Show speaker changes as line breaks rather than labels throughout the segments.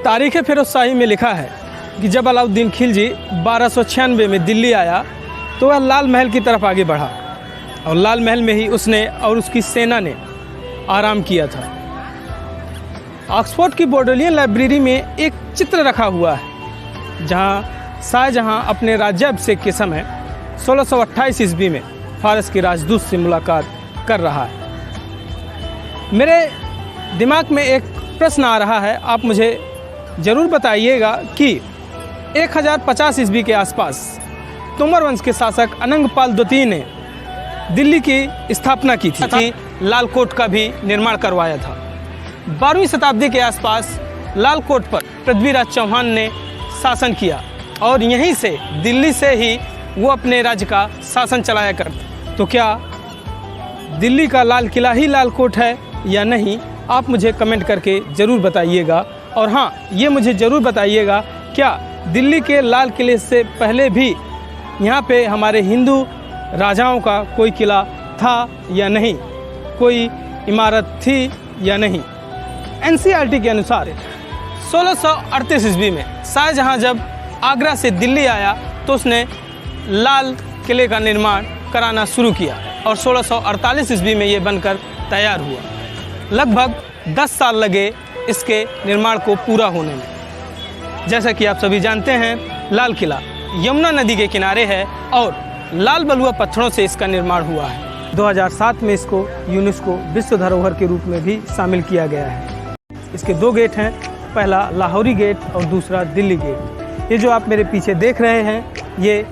तारीख़ फिरोज़शाही में लिखा है कि जब अलाउद्दीन खिलजी 1296 में दिल्ली आया तो वह लाल महल की तरफ आगे बढ़ा और लाल महल में ही उसने और उसकी सेना ने आराम किया था। ऑक्सफोर्ड की बोर्डोलियन लाइब्रेरी में एक चित्र रखा हुआ है जहां शाहजहां अपने राज्याभिषेक के समय 1628 ईस्वी में फारस के राजदूत से मुलाकात कर रहा है। मेरे दिमाग में एक प्रश्न आ रहा है, आप मुझे ज़रूर बताइएगा कि 1050 ईस्वी के आसपास तोमर वंश के शासक अनंगपाल द्वितीय ने दिल्ली की स्थापना की थी। लाल कोट का भी निर्माण करवाया था। 12वीं शताब्दी के आसपास लाल कोट पर पृथ्वीराज चौहान ने शासन किया और यहीं से दिल्ली से ही वो अपने राज्य का शासन चलाया करते। तो क्या दिल्ली का लाल किला ही लाल कोट है या नहीं, आप मुझे कमेंट करके ज़रूर बताइएगा। और हाँ, ये मुझे ज़रूर बताइएगा, क्या दिल्ली के लाल किले से पहले भी यहाँ पे हमारे हिंदू राजाओं का कोई किला था या नहीं, कोई इमारत थी या नहीं। एनसीईआरटी के अनुसार 1638 ईस्वी में शाहजहां जब आगरा से दिल्ली आया तो उसने लाल किले का निर्माण कराना शुरू किया और 1648 ईस्वी में ये बनकर तैयार हुआ। लगभग 10 साल लगे इसके निर्माण को पूरा होने में। जैसा कि आप सभी जानते हैं, लाल किला यमुना नदी के किनारे है और लाल बलुआ पत्थरों से इसका निर्माण हुआ है। 2007 में इसको यूनेस्को विश्व धरोहर के रूप में भी शामिल किया गया है। इसके 2 गेट हैं, पहला लाहौरी गेट और दूसरा दिल्ली गेट। ये जो आप मेरे पीछे देख रहे हैं, ये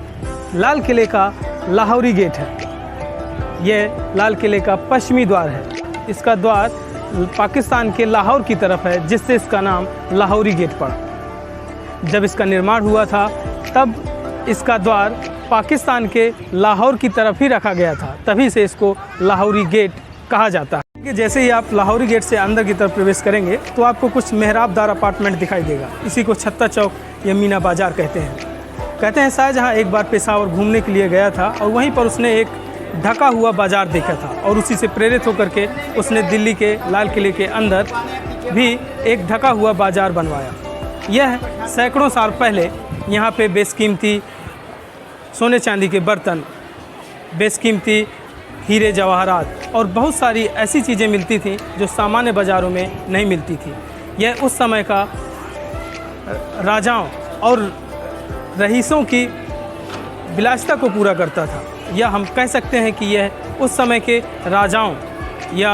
लाल किले का लाहौरी गेट है। ये लाल किले का पश्चिमी द्वार है। इसका द्वार पाकिस्तान के लाहौर की तरफ है, जिससे इसका नाम लाहौरी गेट पड़ा। जब इसका निर्माण हुआ था तब इसका द्वार पाकिस्तान के लाहौर की तरफ ही रखा गया था, तभी से इसको लाहौरी गेट कहा जाता है। कि जैसे ही आप लाहौरी गेट से अंदर की तरफ प्रवेश करेंगे तो आपको कुछ मेहराबदार अपार्टमेंट दिखाई देगा। इसी को छत्ता चौक या मीना बाजार कहते हैं। कहते हैं शाहजहां एक बार पेशावर घूमने के लिए गया था और वहीं पर उसने एक ढका हुआ बाजार देखा था और उसी से प्रेरित होकर के उसने दिल्ली के लाल किले के अंदर भी एक ढका हुआ बाजार बनवाया। यह सैकड़ों साल पहले यहाँ पे बेशकीमती सोने चांदी के बर्तन, बेशकीमती हीरे जवाहरात और बहुत सारी ऐसी चीज़ें मिलती थीं जो सामान्य बाज़ारों में नहीं मिलती थी। यह उस समय का राजाओं और रईसों की विलासिता को पूरा करता था, या हम कह सकते हैं कि यह उस समय के राजाओं या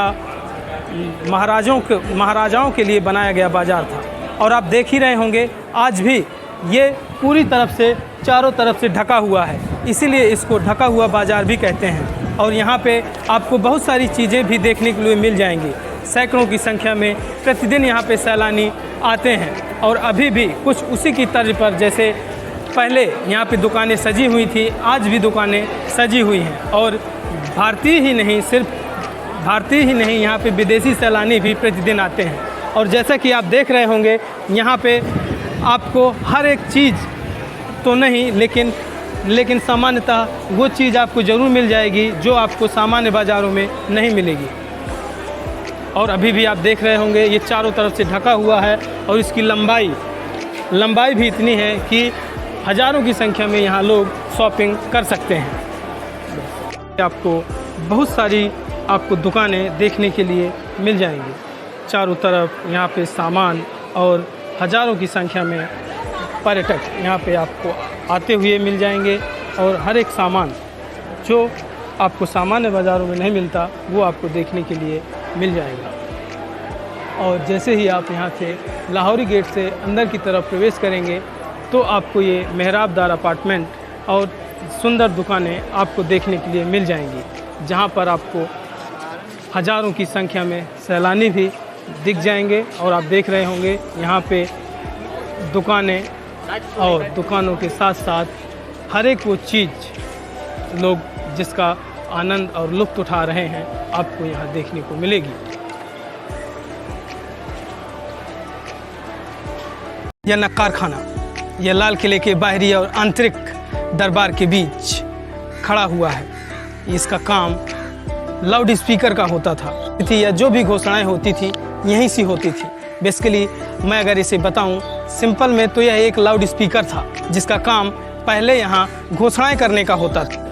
महाराजाओं के लिए बनाया गया बाज़ार था। और आप देख ही रहे होंगे, आज भी ये पूरी तरफ से चारों तरफ से ढका हुआ है, इसीलिए इसको ढका हुआ बाज़ार भी कहते हैं। और यहाँ पे आपको बहुत सारी चीज़ें भी देखने के लिए मिल जाएंगी। सैकड़ों की संख्या में प्रतिदिन यहाँ पे सैलानी आते हैं और अभी भी कुछ उसी की तर्ज पर, जैसे पहले यहाँ पे दुकानें सजी हुई थी, आज भी दुकानें सजी हुई हैं। और भारतीय ही नहीं, यहाँ पे विदेशी सैलानी भी प्रतिदिन आते हैं। और जैसा कि आप देख रहे होंगे, यहाँ पे आपको हर एक चीज़ तो नहीं, लेकिन सामान्यतः वो चीज़ आपको ज़रूर मिल जाएगी जो आपको सामान्य बाज़ारों में नहीं मिलेगी। और अभी भी आप देख रहे होंगे, ये चारों तरफ से ढका हुआ है और इसकी लंबाई भी इतनी है कि हज़ारों की संख्या में यहाँ लोग शॉपिंग कर सकते हैं। आपको बहुत सारी दुकानें देखने के लिए मिल जाएंगी चारों तरफ। यहाँ पे सामान और हज़ारों की संख्या में पर्यटक यहाँ पे आपको आते हुए मिल जाएंगे और हर एक सामान जो आपको सामान्य बाज़ारों में नहीं मिलता वो आपको देखने के लिए मिल जाएगा। और जैसे ही आप यहाँ से लाहौरी गेट से अंदर की तरफ प्रवेश करेंगे तो आपको ये मेहराबदार अपार्टमेंट और सुंदर दुकानें आपको देखने के लिए मिल जाएंगी, जहाँ पर आपको हज़ारों की संख्या में सैलानी भी दिख जाएंगे। और आप देख रहे होंगे यहाँ पे दुकानें, और दुकानों के साथ साथ हर एक वो चीज़ लोग जिसका आनंद और लुत्फ़ उठा रहे हैं आपको यहाँ देखने को मिलेगी। यह नक्कार खाना, यह लाल किले के बाहरी और आंतरिक दरबार के बीच खड़ा हुआ है। इसका काम लाउड स्पीकर का होता था, या जो भी घोषणाएं होती थी यहीं से होती थी। बेसिकली मैं अगर इसे बताऊं सिंपल में तो यह एक लाउड स्पीकर था जिसका काम पहले यहाँ घोषणाएं करने का होता था।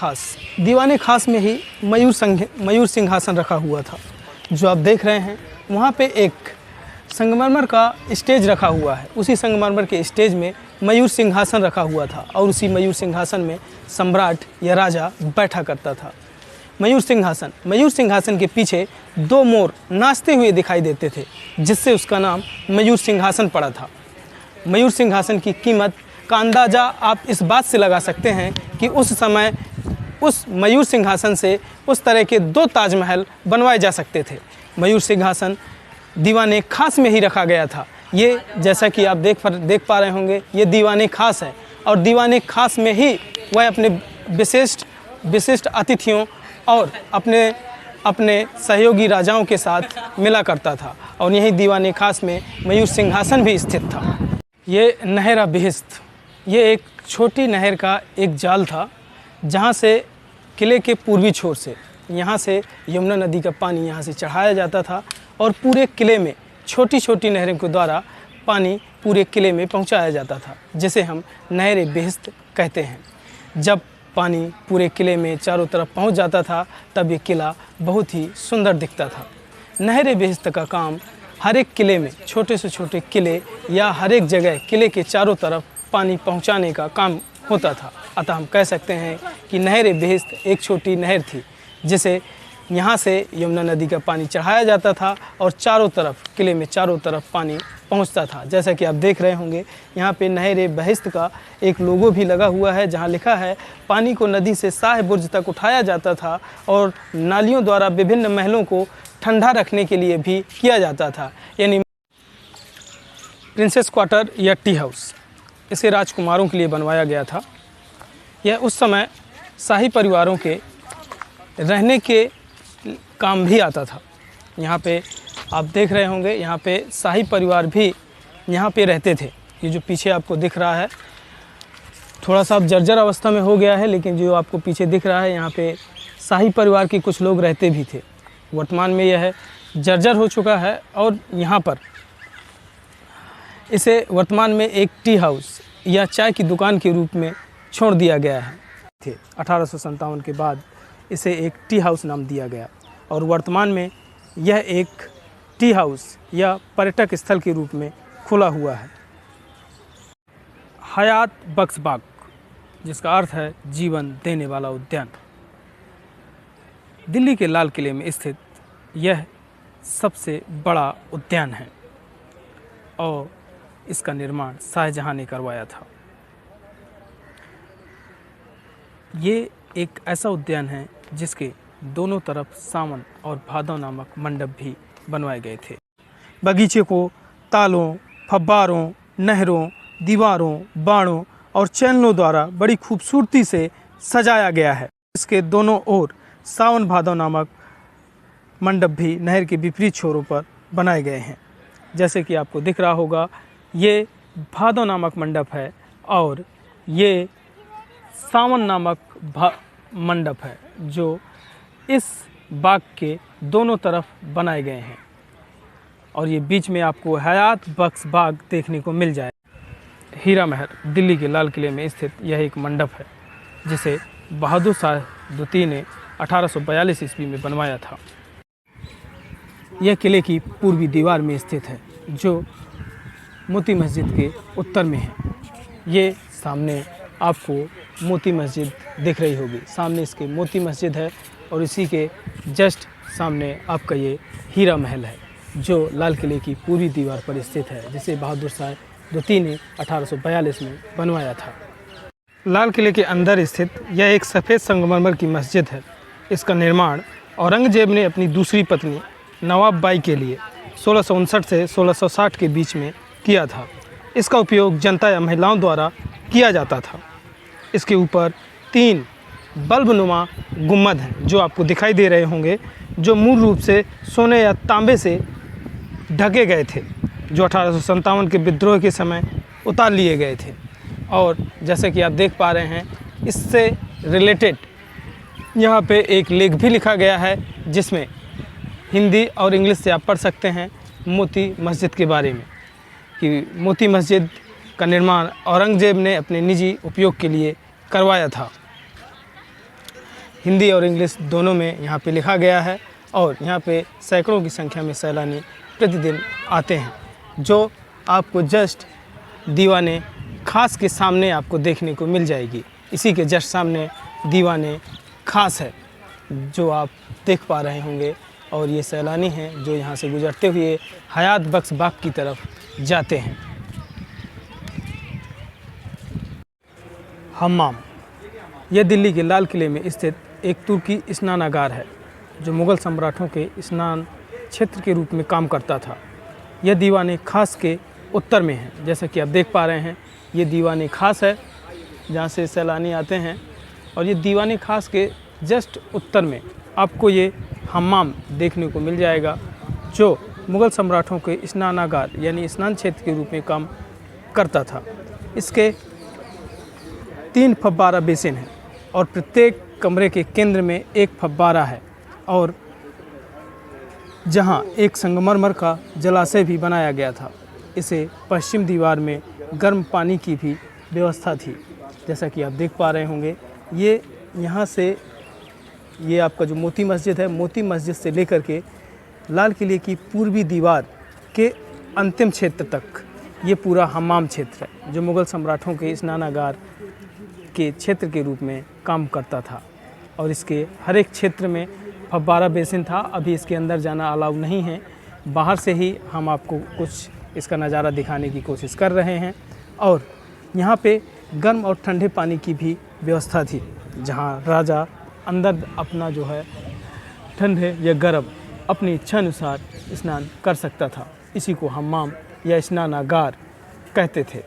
खास दीवाने खास में ही मयूर सिंहासन रखा हुआ था। जो आप देख रहे हैं वहाँ पे एक संगमरमर का स्टेज रखा हुआ है। उसी संगमरमर के स्टेज में मयूर सिंहासन रखा हुआ था और उसी मयूर सिंहासन में सम्राट या राजा बैठा करता था। मयूर सिंहासन के पीछे दो मोर नाचते हुए दिखाई देते थे जिससे उसका नाम मयूर सिंहासन पड़ा था। मयूर सिंहासन की कीमत का अंदाज़ा आप इस बात से लगा सकते हैं कि उस समय उस मयूर सिंहासन से उस तरह के दो ताजमहल बनवाए जा सकते थे। मयूर सिंहासन दीवाने खास में ही रखा गया था। ये जैसा कि आप देख पा रहे होंगे ये दीवाने खास है और दीवाने खास में ही वह अपने विशिष्ट अतिथियों और अपने सहयोगी राजाओं के साथ मिला करता था और यही दीवाने खास में मयूर सिंहासन भी स्थित था। ये नहर बिहिस्त ये एक छोटी नहर का एक जाल था जहाँ से किले के पूर्वी छोर से यहाँ से यमुना नदी का पानी यहाँ से चढ़ाया जाता था और पूरे किले में छोटी छोटी नहरों के द्वारा पानी पूरे किले में पहुँचाया जाता था जिसे हम नहर बिहिस्त कहते हैं। जब पानी पूरे किले में चारों तरफ पहुँच जाता था तब ये किला बहुत ही सुंदर दिखता था। नहर बिहिस्त का काम हर एक किले में छोटे से छोटे किले या हर एक जगह किले के चारों तरफ पानी पहुंचाने का काम होता था। अतः हम कह सकते हैं कि नहर बिहिस्त एक छोटी नहर थी जिसे यहाँ से यमुना नदी का पानी चढ़ाया जाता था और चारों तरफ किले में चारों तरफ पानी पहुँचता था। जैसा कि आप देख रहे होंगे यहाँ पे नहर बिहिस्त का एक लोगो भी लगा हुआ है जहाँ लिखा है पानी को नदी से शाह बुर्ज तक उठाया जाता था और नालियों द्वारा विभिन्न महलों को ठंडा रखने के लिए भी किया जाता था। यानी प्रिंसेस क्वार्टर या टी हाउस इसे राजकुमारों के लिए बनवाया गया था। यह उस समय शाही परिवारों के रहने के काम भी आता था। यहाँ पे आप देख रहे होंगे यहाँ पे शाही परिवार भी यहाँ पे रहते थे। ये जो पीछे आपको दिख रहा है थोड़ा सा अब जर्जर अवस्था में हो गया है, लेकिन जो आपको पीछे दिख रहा है यहाँ पे शाही परिवार के कुछ लोग रहते भी थे। वर्तमान में यह जर्जर हो चुका है और यहाँ पर इसे वर्तमान में एक टी हाउस या चाय की दुकान के रूप में छोड़ दिया गया है। 1857 के बाद इसे एक टी हाउस नाम दिया गया और वर्तमान में यह एक टी हाउस या पर्यटक स्थल के रूप में खुला हुआ है। हयात बख्श बाग, जिसका अर्थ है जीवन देने वाला उद्यान। दिल्ली के लाल किले में स्थित यह सबसे बड़ा उद्यान है और इसका निर्माण शाहजहां ने करवाया था। ये एक ऐसा उद्यान है जिसके दोनों तरफ सावन और भादव नामक मंडप भी बनवाए गए थे। बगीचे को तालों, फव्वारों, नहरों, दीवारों, बाड़ों और चैनलों द्वारा बड़ी खूबसूरती से सजाया गया है। इसके दोनों ओर सावन भादव नामक मंडप भी नहर के विपरीत छोरों पर बनाए गए हैं। जैसे कि आपको दिख रहा होगा, ये भादव नामक मंडप है और ये सावन नामक मंडप है जो इस बाग के दोनों तरफ बनाए गए हैं और ये बीच में आपको हयात बख्श बाग देखने को मिल जाए। हीरा महल दिल्ली के लाल किले में स्थित यह एक मंडप है जिसे बहादुर शाह द्वितीय ने 1842 ईस्वी में बनवाया था। यह किले की पूर्वी दीवार में स्थित है जो मोती मस्जिद के उत्तर में है। ये सामने आपको मोती मस्जिद दिख रही होगी, सामने इसके मोती मस्जिद है और इसी के जस्ट सामने आपका ये हीरा महल है जो लाल किले की पूरी दीवार पर स्थित है, जिसे बहादुर शाह द्वितीय ने 1842 में बनवाया था। लाल किले के अंदर स्थित यह एक सफ़ेद संगमरमर की मस्जिद है। इसका निर्माण औरंगजेब ने अपनी दूसरी पत्नी नवाब बाई के लिए 1659 से 1660 के बीच में किया था। इसका उपयोग जनता या महिलाओं द्वारा किया जाता था। इसके ऊपर 3 बल्बनुमा गुम्बद हैं जो आपको दिखाई दे रहे होंगे, जो मूल रूप से सोने या तांबे से ढके गए थे, जो 1857 के विद्रोह के समय उतार लिए गए थे। और जैसे कि आप देख पा रहे हैं, इससे रिलेटेड यहाँ पे एक लेख भी लिखा गया है जिसमें हिंदी और इंग्लिश से आप पढ़ सकते हैं मोती मस्जिद के बारे में, कि मोती मस्जिद का निर्माण औरंगजेब ने अपने निजी उपयोग के लिए करवाया था। हिंदी और इंग्लिश दोनों में यहाँ पे लिखा गया है और यहाँ पे सैकड़ों की संख्या में सैलानी प्रतिदिन आते हैं, जो आपको जस्ट दीवाने खास के सामने आपको देखने को मिल जाएगी। इसी के जस्ट सामने दीवाने खास है जो आप देख पा रहे होंगे और ये सैलानी हैं जो यहाँ से गुजरते हुए हयात बख्श बाग की तरफ जाते हैं। हम्माम, यह दिल्ली के लाल किले में स्थित एक तुर्की स्नानागार है जो मुग़ल सम्राटों के स्नान क्षेत्र के रूप में काम करता था। यह दीवाने खास के उत्तर में है। जैसा कि आप देख पा रहे हैं, ये दीवाने खास है जहाँ से सैलानी आते हैं और ये दीवाने खास के जस्ट उत्तर में आपको ये हम्माम देखने को मिल जाएगा जो मुग़ल सम्राटों के स्नानागार यानी स्नान क्षेत्र के रूप में काम करता था। इसके 3 फव्वारा बेसिन हैं और प्रत्येक कमरे के केंद्र में एक फव्वारा है और जहां एक संगमरमर का जलाशय भी बनाया गया था। इसे पश्चिम दीवार में गर्म पानी की भी व्यवस्था थी। जैसा कि आप देख पा रहे होंगे, ये यहाँ से ये आपका जो मोती मस्जिद है, मोती मस्जिद से लेकर के लाल किले की पूर्वी दीवार के अंतिम क्षेत्र तक ये पूरा हम्माम क्षेत्र है जो मुग़ल सम्राटों के स्नानागार के क्षेत्र के रूप में काम करता था। और इसके हर एक क्षेत्र में फव्वारा बेसिन था। अभी इसके अंदर जाना अलाउ नहीं है, बाहर से ही हम आपको कुछ इसका नज़ारा दिखाने की कोशिश कर रहे हैं। और यहाँ पे गर्म और ठंडे पानी की भी व्यवस्था थी, जहाँ राजा अंदर अपना जो है ठंडे या गर्म अपनी इच्छा अनुसार स्नान कर सकता था। इसी को हम्माम या स्नानागार कहते थे।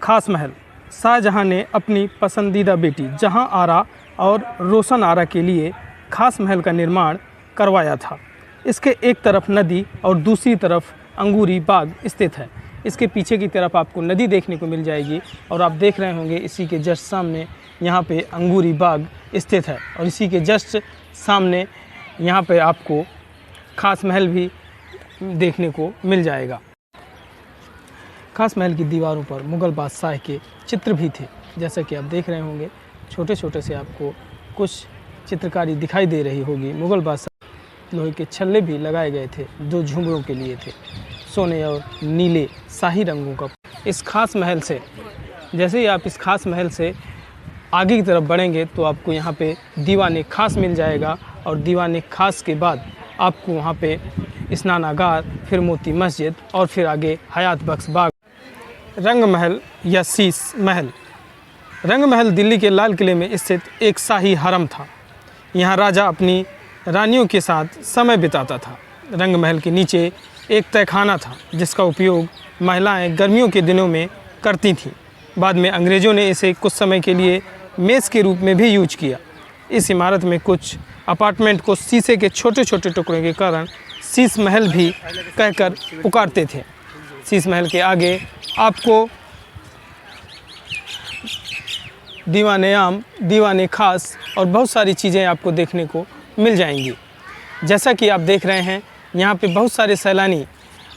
खास महल, शाहजहां ने अपनी पसंदीदा बेटी जहां आरा और रोशन आरा के लिए खास महल का निर्माण करवाया था। इसके एक तरफ नदी और दूसरी तरफ अंगूरी बाग स्थित है। इसके पीछे की तरफ आपको नदी देखने को मिल जाएगी और आप देख रहे होंगे इसी के जस्ट सामने यहाँ पे अंगूरी बाग स्थित है और इसी के जस्ट सामने यहाँ पे आपको खास महल भी देखने को मिल जाएगा। खास महल की दीवारों पर मुग़ल बादशाह के चित्र भी थे, जैसा कि आप देख रहे होंगे, छोटे छोटे से आपको कुछ चित्रकारी दिखाई दे रही होगी। मुग़ल बादशाह लोहे के छल्ले भी लगाए गए थे जो झूमरों के लिए थे, सोने और नीले शाही रंगों का। इस खास महल से जैसे ही आप इस खास महल से आगे की तरफ बढ़ेंगे तो आपको यहाँ पे दीवान खास मिल जाएगा, और दीवान खास के बाद आपको वहाँ पे स्नानागार, फिर मोती मस्जिद और फिर आगे हयात बख्श बाग। रंग महल या शीश महल। रंग महल दिल्ली के लाल किले में स्थित एक शाही हरम था। यहाँ राजा अपनी रानियों के साथ समय बिताता था। रंग महल के नीचे एक तहखाना था जिसका उपयोग महिलाएं गर्मियों के दिनों में करती थीं। बाद में अंग्रेज़ों ने इसे कुछ समय के लिए मेज़ के रूप में भी यूज किया। इस इमारत में कुछ अपार्टमेंट को शीशे के छोटे छोटे टुकड़ों के कारण शीश महल भी कहकर पुकारते थे। शीश महल के आगे आपको दीवाने आम, दीवाने खास और बहुत सारी चीज़ें आपको देखने को मिल जाएंगी। जैसा कि आप देख रहे हैं, यहाँ पे बहुत सारे सैलानी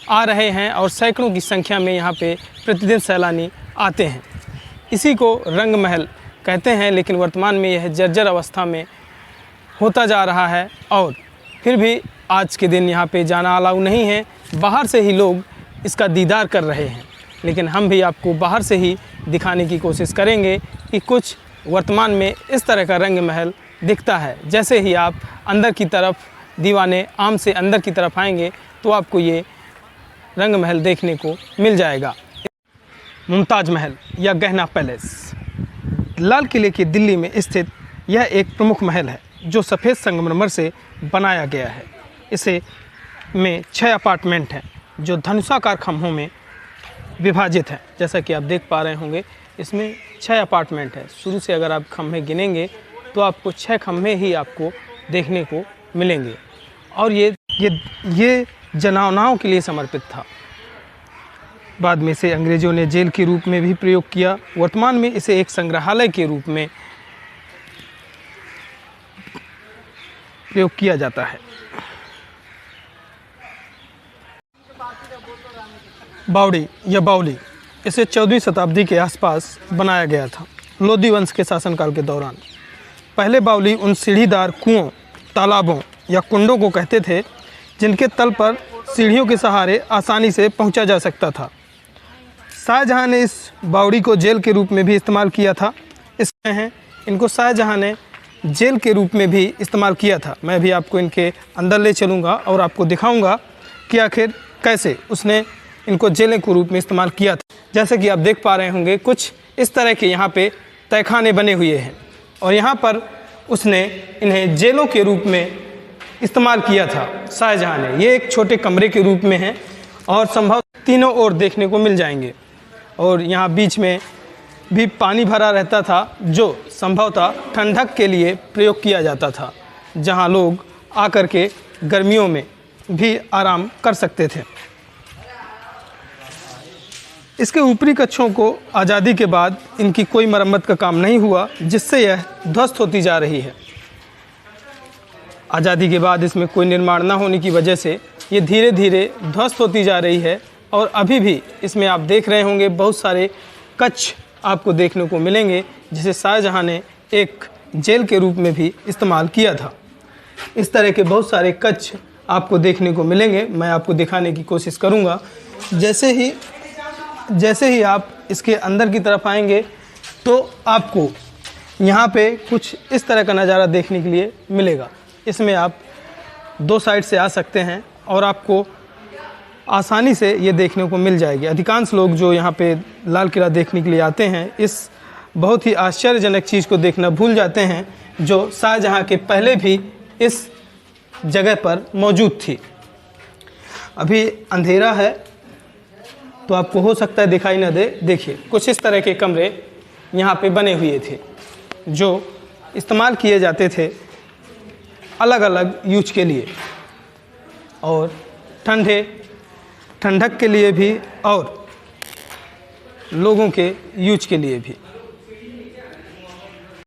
आ रहे हैं और सैकड़ों की संख्या में यहाँ पे प्रतिदिन सैलानी आते हैं। इसी को रंग महल कहते हैं, लेकिन वर्तमान में यह जर्जर अवस्था में होता जा रहा है और फिर भी आज के दिन यहाँ पे जाना अलाउ नहीं है। बाहर से ही लोग इसका दीदार कर रहे हैं, लेकिन हम भी आपको बाहर से ही दिखाने की कोशिश करेंगे कि कुछ वर्तमान में इस तरह का रंग महल दिखता है। जैसे ही आप अंदर की तरफ दीवाने आम से अंदर की तरफ आएंगे तो आपको ये रंग महल देखने को मिल जाएगा। मुमताज़ महल या गहना पैलेस। लाल किले के दिल्ली में स्थित यह एक प्रमुख महल है जो सफ़ेद संगमरमर से बनाया गया है। इसे में 6 अपार्टमेंट हैं जो धनुषाकार खम्भों में विभाजित हैं। जैसा कि आप देख पा रहे होंगे, इसमें 6 अपार्टमेंट हैं। शुरू से अगर आप खम्भे गिनेंगे तो आपको 6 खम्भे ही आपको देखने को मिलेंगे और ये जनावनाओं के लिए समर्पित था। बाद में इसे अंग्रेज़ों ने जेल के रूप में भी प्रयोग किया। वर्तमान में इसे एक संग्रहालय के रूप में प्रयोग किया जाता है। बावड़ी या बावली, इसे 14वीं शताब्दी के आसपास बनाया गया था, लोधी वंश के शासनकाल के दौरान। पहले बावली उन सीढ़ीदार कुओं, तालाबों या कुंडों को कहते थे जिनके तल पर सीढ़ियों के सहारे आसानी से पहुंचा जा सकता था। शाहजहां ने इस बावड़ी को जेल के रूप में भी इस्तेमाल किया था। इसमें हैं इनको शाहजहां ने जेल के रूप में भी इस्तेमाल किया था। मैं भी आपको इनके अंदर ले चलूँगा और आपको दिखाऊंगा कि आखिर कैसे उसने इनको जेल के रूप में इस्तेमाल किया था। जैसे कि आप देख पा रहे होंगे, कुछ इस तरह के यहाँ पे तहखाने बने हुए हैं और यहाँ पर उसने इन्हें जेलों के रूप में इस्तेमाल किया था शाहजहां ने। ये एक छोटे कमरे के रूप में हैं और संभव तीनों ओर देखने को मिल जाएंगे। और यहाँ बीच में भी पानी भरा रहता था जो संभवतः ठंडक के लिए प्रयोग किया जाता था, जहाँ लोग आकर के गर्मियों में भी आराम कर सकते थे। इसके ऊपरी कक्षों को आज़ादी के बाद इनकी कोई मरम्मत का काम नहीं हुआ, जिससे यह ध्वस्त होती जा रही है। आज़ादी के बाद इसमें कोई निर्माण न होने की वजह से ये धीरे धीरे ध्वस्त होती जा रही है और अभी भी इसमें आप देख रहे होंगे बहुत सारे कक्ष आपको देखने को मिलेंगे, जिसे शाहजहां ने एक जेल के रूप में भी इस्तेमाल किया था। इस तरह के बहुत सारे कक्ष आपको देखने को मिलेंगे। मैं आपको दिखाने की कोशिश करूंगा। जैसे ही आप इसके अंदर की तरफ आएंगे तो आपको यहाँ पे कुछ इस तरह का नज़ारा देखने के लिए मिलेगा। इसमें आप 2 साइड से आ सकते हैं और आपको आसानी से ये देखने को मिल जाएगी। अधिकांश लोग जो यहाँ पे लाल किला देखने के लिए आते हैं, इस बहुत ही आश्चर्यजनक चीज़ को देखना भूल जाते हैं जो शाहजहां के पहले भी इस जगह पर मौजूद थी। अभी अंधेरा है तो आपको हो सकता है दिखाई न दे। देखिए, कुछ इस तरह के कमरे यहाँ पे बने हुए थे जो इस्तेमाल किए जाते थे अलग अलग यूज के लिए, और ठंडक के लिए भी और लोगों के यूज के लिए भी।